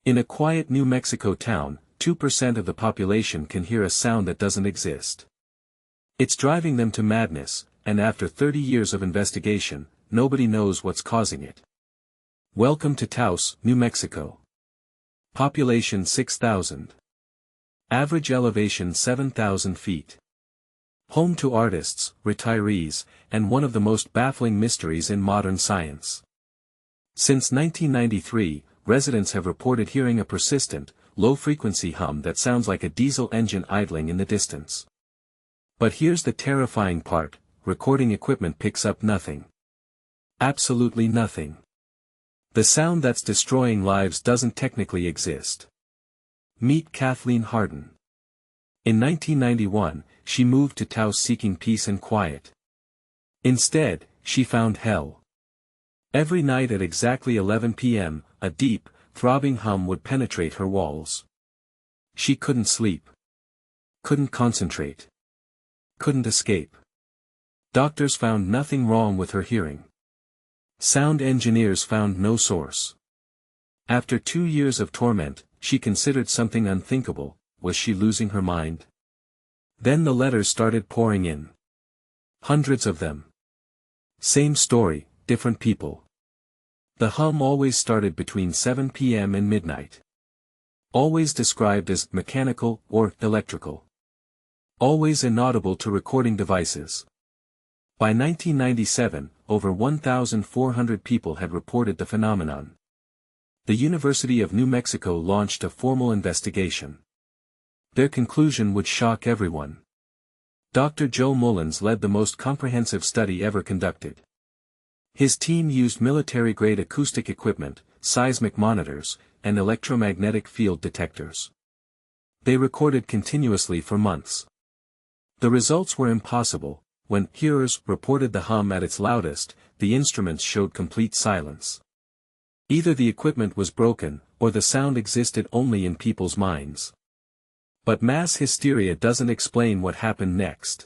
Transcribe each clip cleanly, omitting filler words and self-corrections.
In a quiet New Mexico town, 2% of the population can hear a sound that doesn't exist. It's driving them to madness, and after 30 years of investigation, nobody knows what's causing it. Welcome to Taos, New Mexico. Population 6,000. Average elevation 7,000 feet. Home to artists, retirees, and one of the most baffling mysteries in modern science. Since 1993, residents have reported hearing a persistent, low-frequency hum that sounds like a diesel engine idling in the distance. But here's the terrifying part: recording equipment picks up nothing. Absolutely nothing. The sound that's destroying lives doesn't technically exist. Meet Kathleen Harden. In 1991, she moved to Taos seeking peace and quiet. Instead, she found hell. Every night at exactly 11 p.m., a deep, throbbing hum would penetrate her walls. She couldn't sleep. Couldn't concentrate. Couldn't escape. Doctors found nothing wrong with her hearing. Sound engineers found no source. After 2 years of torment, she considered something unthinkable. Was she losing her mind? Then the letters started pouring in. Hundreds of them. Same story, different people. The hum always started between 7 p.m. and midnight. Always described as mechanical or electrical. Always inaudible to recording devices. By 1997, over 1,400 people had reported the phenomenon. The University of New Mexico launched a formal investigation. Their conclusion would shock everyone. Dr. Joe Mullins led the most comprehensive study ever conducted. His team used military-grade acoustic equipment, seismic monitors, and electromagnetic field detectors. They recorded continuously for months. The results were impossible. When hearers reported the hum at its loudest, the instruments showed complete silence. Either the equipment was broken, or the sound existed only in people's minds. But mass hysteria doesn't explain what happened next.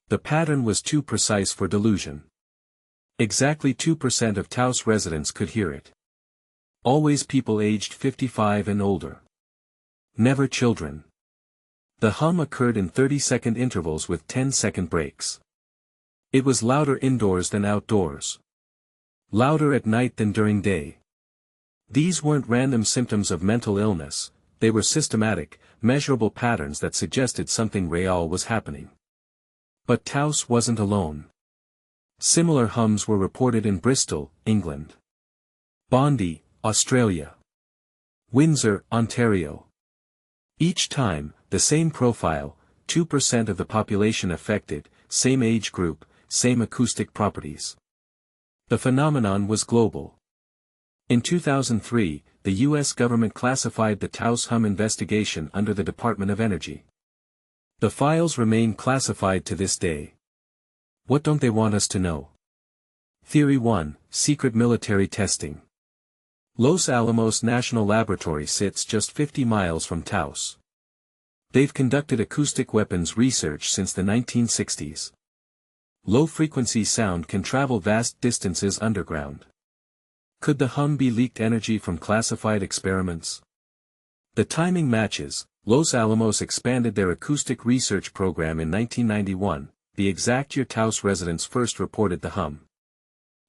The pattern was too precise for delusion. Exactly 2% of Taos residents could hear it. Always people aged 55 and older. Never children. The hum occurred in 30-second intervals with 10-second breaks. It was louder indoors than outdoors. Louder at night than during day. These weren't random symptoms of mental illness, they were systematic, measurable patterns that suggested something real was happening. But Taos wasn't alone. Similar hums were reported in Bristol, England. Bondi, Australia. Windsor, Ontario. Each time, the same profile, 2% of the population affected, same age group, same acoustic properties. The phenomenon was global. In 2003, the U.S. government classified the Taos hum investigation under the Department of Energy. The files remain classified to this day. What don't they want us to know? Theory 1, Secret Military Testing. Los Alamos National Laboratory sits just 50 miles from Taos. They've conducted acoustic weapons research since the 1960s. Low-frequency sound can travel vast distances underground. Could the hum be leaked energy from classified experiments? The timing matches. Los Alamos expanded their acoustic research program in 1991, the exact year Taos residents first reported the hum.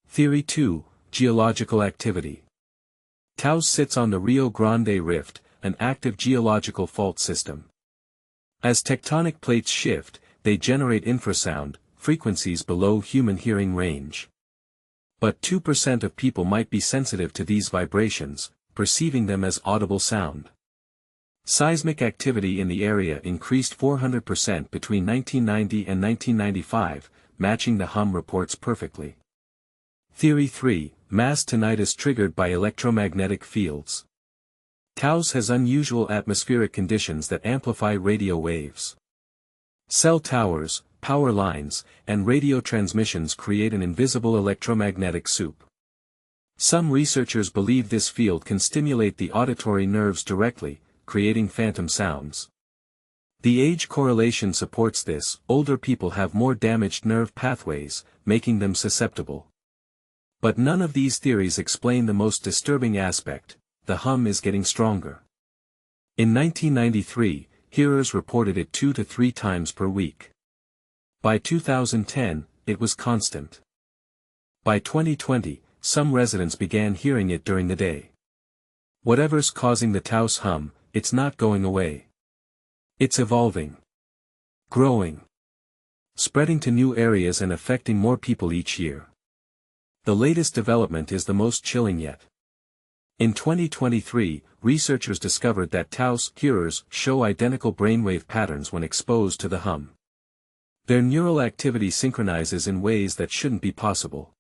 Theory 2, Geological Activity. Taos sits on the Rio Grande Rift, an active geological fault system. As tectonic plates shift, they generate infrasound, frequencies below human hearing range. But 2% of people might be sensitive to these vibrations, perceiving them as audible sound. Seismic activity in the area increased 400% between 1990 and 1995, matching the hum reports perfectly. Theory 3, Mass tinnitus triggered by electromagnetic fields. Taos has unusual atmospheric conditions that amplify radio waves. Cell towers, power lines, and radio transmissions create an invisible electromagnetic soup. Some researchers believe this field can stimulate the auditory nerves directly, creating phantom sounds. The age correlation supports this. Older people have more damaged nerve pathways, making them susceptible. But none of these theories explain the most disturbing aspect: the hum is getting stronger. In 1993, hearers reported it 2 to 3 times per week. By 2010, it was constant. By 2020, some residents began hearing it during the day. Whatever's causing the Taos hum, it's not going away. It's evolving. Growing. Spreading to new areas and affecting more people each year. The latest development is the most chilling yet. In 2023, researchers discovered that Taos hearers show identical brainwave patterns when exposed to the hum. Their neural activity synchronizes in ways that shouldn't be possible.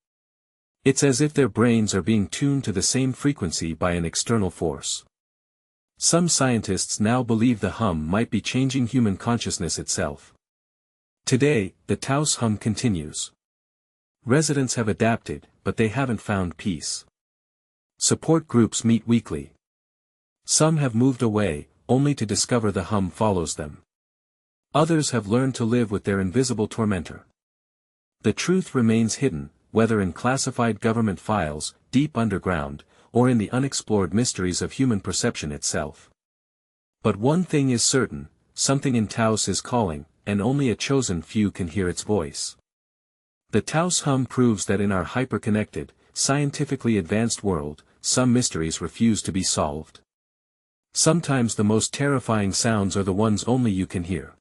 It's as if their brains are being tuned to the same frequency by an external force. Some scientists now believe the hum might be changing human consciousness itself. Today, the Taos hum continues. Residents have adapted, but they haven't found peace. Support groups meet weekly. Some have moved away, only to discover the hum follows them. Others have learned to live with their invisible tormentor. The truth remains hidden, whether in classified government files, deep underground, or in the unexplored mysteries of human perception itself. But one thing is certain, something in Taos is calling, and only a chosen few can hear its voice. The Taos hum proves that in our hyper-connected, scientifically advanced world, some mysteries refuse to be solved. Sometimes the most terrifying sounds are the ones only you can hear.